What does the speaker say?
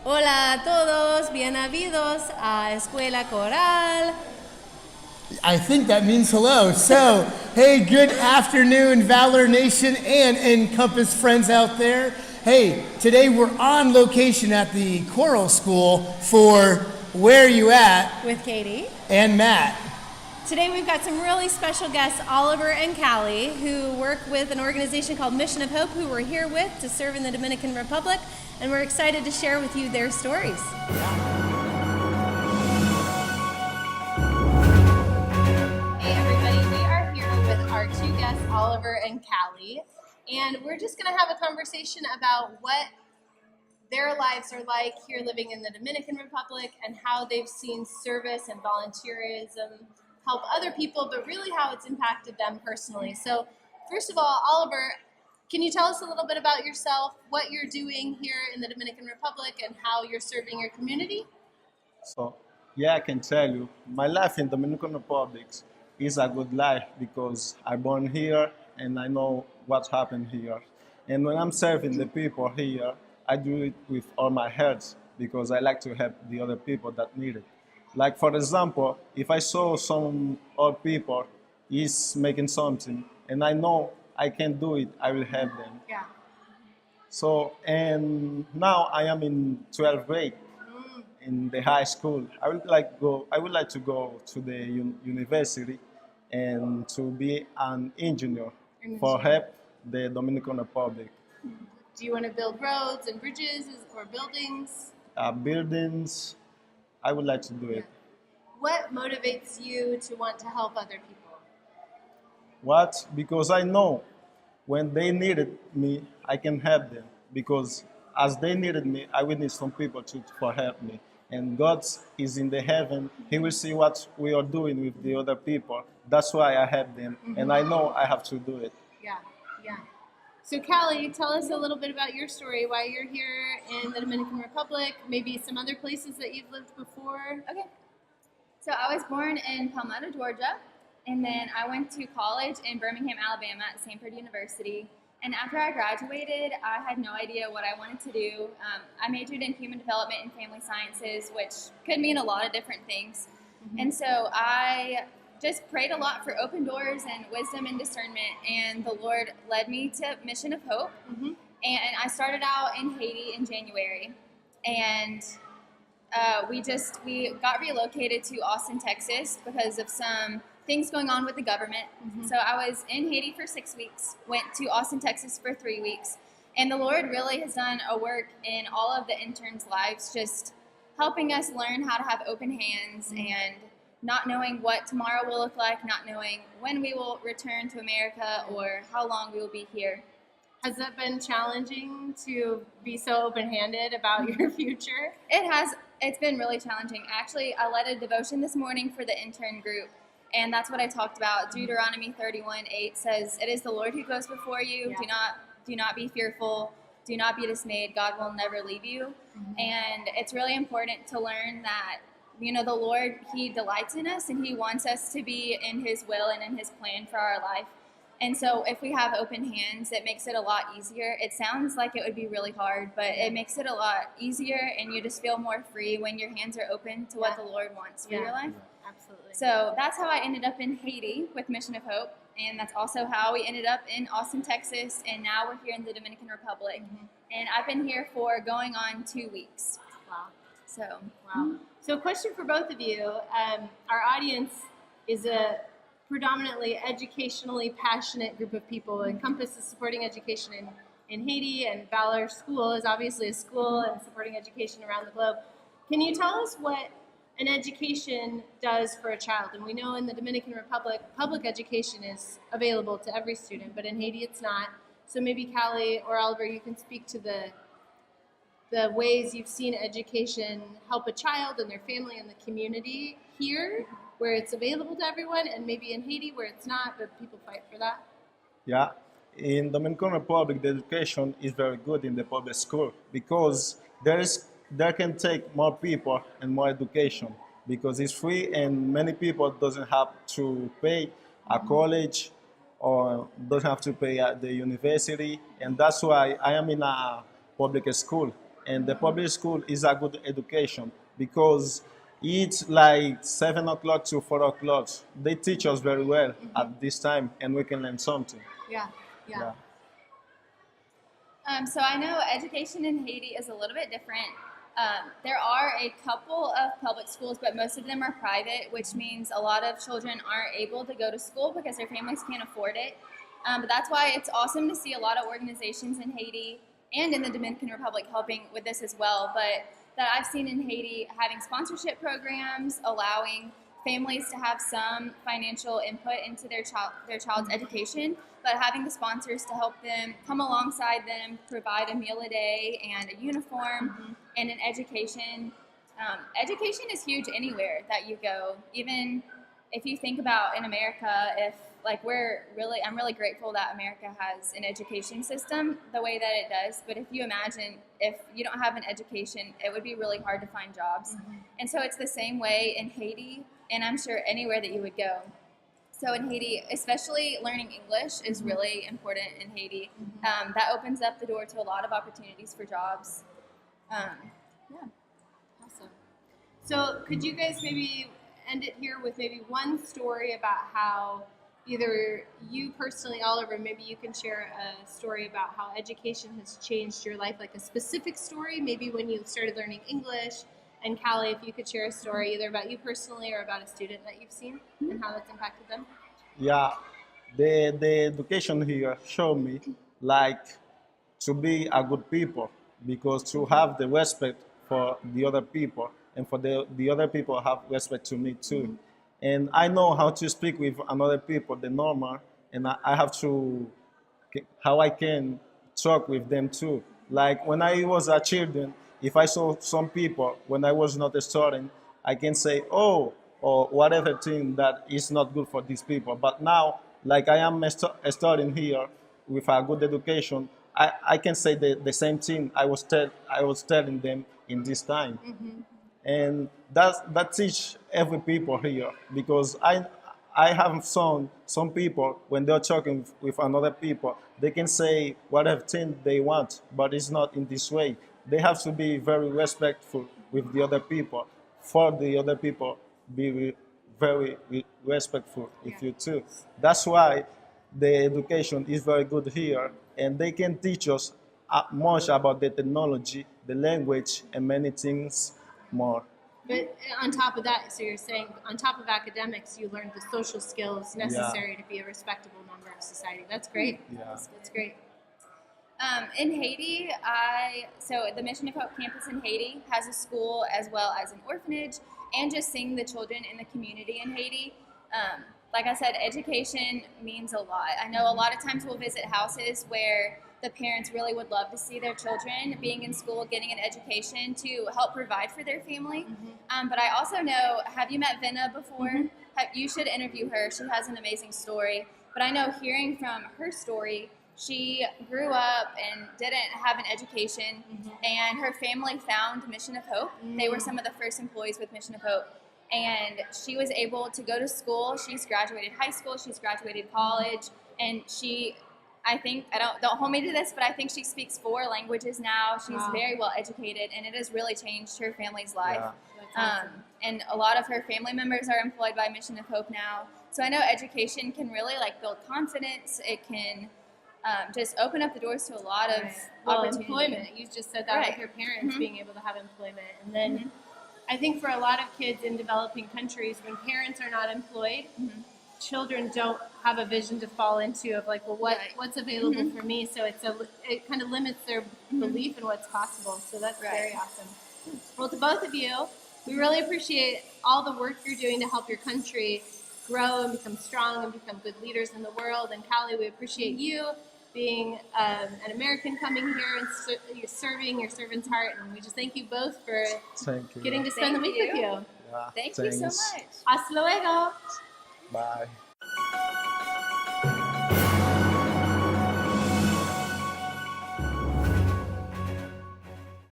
Hola a todos, bienvenidos a Escuela Coral. I think that means hello. So, hey, good afternoon, Valor Nation and Encompass friends out there. Hey, today we're on location at the Choral School for Where You At With Katie. and Matt. Today we've got some really special guests, Oliver and Callie, who work with an organization called Mission of Hope, who we're here with to serve in the Dominican Republic, and we're excited to share with you their stories. Hey everybody, we are here with our two guests, Oliver and Callie, and we're just going to have a conversation about what their lives are like here living in the Dominican Republic and how they've seen service and volunteerism help other people, but really how it's impacted them personally. So first of all, Oliver, can you tell us a little bit about yourself, what you're doing here in the Dominican Republic and how you're serving your community? So, yeah, I can tell you, my life in Dominican Republic is a good life because I born here and I know what happened here. And when I'm serving the people here, I do it with all my heart because I like to help the other people that need it. Like for example, if I saw some old people is making something and I know I can do it, I will help them. Yeah. So, and now I am in 12th grade in the high school. I would like to go to the university and to be an engineer for help the Dominican Republic. Do you want to build roads and bridges or buildings? Buildings, I would like to do it. What motivates you to want to help other people? What? Because I know when they needed me, I can help them. Because as they needed me, I will need some people for help me. And God is in the heaven. He will see what we are doing with the other people. That's why I help them. And I know I have to do it. Yeah, yeah. So Callie, tell us a little bit about your story, why you're here in the Dominican Republic, maybe some other places that you've lived before. Okay. So I was born in Palmetto, Georgia, and then I went to college in Birmingham, Alabama at Samford University. And after I graduated, I had no idea what I wanted to do. I majored in human development and family sciences, which could mean a lot of different things. And so I just prayed a lot for open doors and wisdom and discernment, and the Lord led me to Mission of Hope. And I started out in Haiti in January, and we got relocated to Austin, Texas because of some things going on with the government. So I was in Haiti for 6 weeks, went to Austin, Texas for 3 weeks, and the Lord really has done a work in all of the interns' lives, just helping us learn how to have open hands and not knowing what tomorrow will look like, not knowing when we will return to America or how long we will be here. Has that been challenging to be so open-handed about your future? It's been really challenging. Actually, I led a devotion this morning for the intern group, and that's what I talked about. Deuteronomy 31:8 says, "It is the Lord who goes before you. Yeah. Do not be fearful. Do not be dismayed. God will never leave you." And it's really important to learn that, the Lord, He delights in us, and He wants us to be in His will and in His plan for our life. And so if we have open hands, it makes it a lot easier. It sounds like it would be really hard, but it makes it a lot easier, and you just feel more free when your hands are open to what the Lord wants for your life. Absolutely. So that's how I ended up in Haiti with Mission of Hope, and that's also how we ended up in Austin, Texas, and now we're here in the Dominican Republic. And I've been here for going on 2 weeks. Wow. So, Wow. So question for both of you. Our audience is a predominantly educationally passionate group of people. Encompass is supporting education in Haiti, and Valor School is obviously a school and supporting education around the globe. Can you tell us what an education does for a child? And we know in the Dominican Republic, public education is available to every student, but in Haiti it's not. So maybe Callie or Oliver, you can speak to the ways you've seen education help a child and their family and the community here, where it's available to everyone, and maybe in Haiti where it's not, but people fight for that. Yeah, in Dominican Republic, the education is very good in the public school because there can take more people and more education because it's free and many people doesn't have to pay a college or doesn't have to pay at the university, and that's why I am in a public school and the public school is a good education because it's like 7 o'clock to 4 o'clock. They teach us very well at this time, and we can learn something. Yeah. Yeah. So I know education in Haiti is a little bit different. There are a couple of public schools, but most of them are private, which means a lot of children aren't able to go to school because their families can't afford it. But that's why it's awesome to see a lot of organizations in Haiti and in the Dominican Republic helping with this as well. But that I've seen in Haiti having sponsorship programs, allowing families to have some financial input into their child's education, but having the sponsors to help them come alongside them, provide a meal a day and a uniform and an education. Education is huge anywhere that you go. Even if you think about in America, if like I'm really grateful that America has an education system the way that it does. But if you imagine if you don't have an education, it would be really hard to find jobs. And so it's the same way in Haiti, and I'm sure anywhere that you would go. So in Haiti, especially learning English is really important in Haiti. That opens up the door to a lot of opportunities for jobs. Awesome. So could you guys maybe end it here with maybe one story about how either you personally, Oliver, maybe you can share a story about how education has changed your life, like a specific story, maybe when you started learning English. And Callie, if you could share a story either about you personally or about a student that you've seen and how that's impacted them. Yeah, the education here showed me like to be a good people, because to have the respect for the other people and for the other people have respect to me too. And I know how to speak with another people, the normal, and I have to, how I can talk with them too. Like when I was a children, if I saw some people when I was not a student, I can say, oh, or whatever thing that is not good for these people. But now, like I am a student here with a good education, I can say the same thing I was telling them in this time. And that teach every people here, because I have some people when they're talking with another people, they can say whatever thing they want, but it's not in this way. They have to be very respectful with the other people, for the other people be very respectful with you too. That's why the education is very good here, and they can teach us much about the technology, the language, and many things more. But on top of that, so you're saying on top of academics, you learned the social skills necessary to be a respectable member of society. That's great. Yeah. That's great. In Haiti, so the Mission of Hope campus in Haiti has a school as well as an orphanage, and just seeing the children in the community in Haiti. Like I said, education means a lot. I know a lot of times we'll visit houses where the parents really would love to see their children being in school, getting an education to help provide for their family. But I also know, have you met Vinna before? You should interview her. She has an amazing story. But I know hearing from her story, she grew up and didn't have an education, and her family found Mission of Hope. They were some of the first employees with Mission of Hope. And she was able to go to school. She's graduated high school, she's graduated college, and she, I think, don't hold me to this, but I think she speaks 4 languages now. She's very well educated, and it has really changed her family's life. And a lot of her family members are employed by Mission of Hope now. So I know education can really build confidence. It can just open up the doors to a lot of opportunity. Employment. You just said that with your parents being able to have employment. And then I think for a lot of kids in developing countries, when parents are not employed, children don't have a vision to fall into of what's available for me. So it kind of limits their belief in what's possible. So that's very awesome. Well, to both of you, we really appreciate all the work you're doing to help your country grow and become strong and become good leaders in the world. And Callie, we appreciate you being an American coming here and you're serving your servant's heart. And we just thank you both for getting to spend the week with you. Yeah, Thank you so much. Hasta luego. Bye.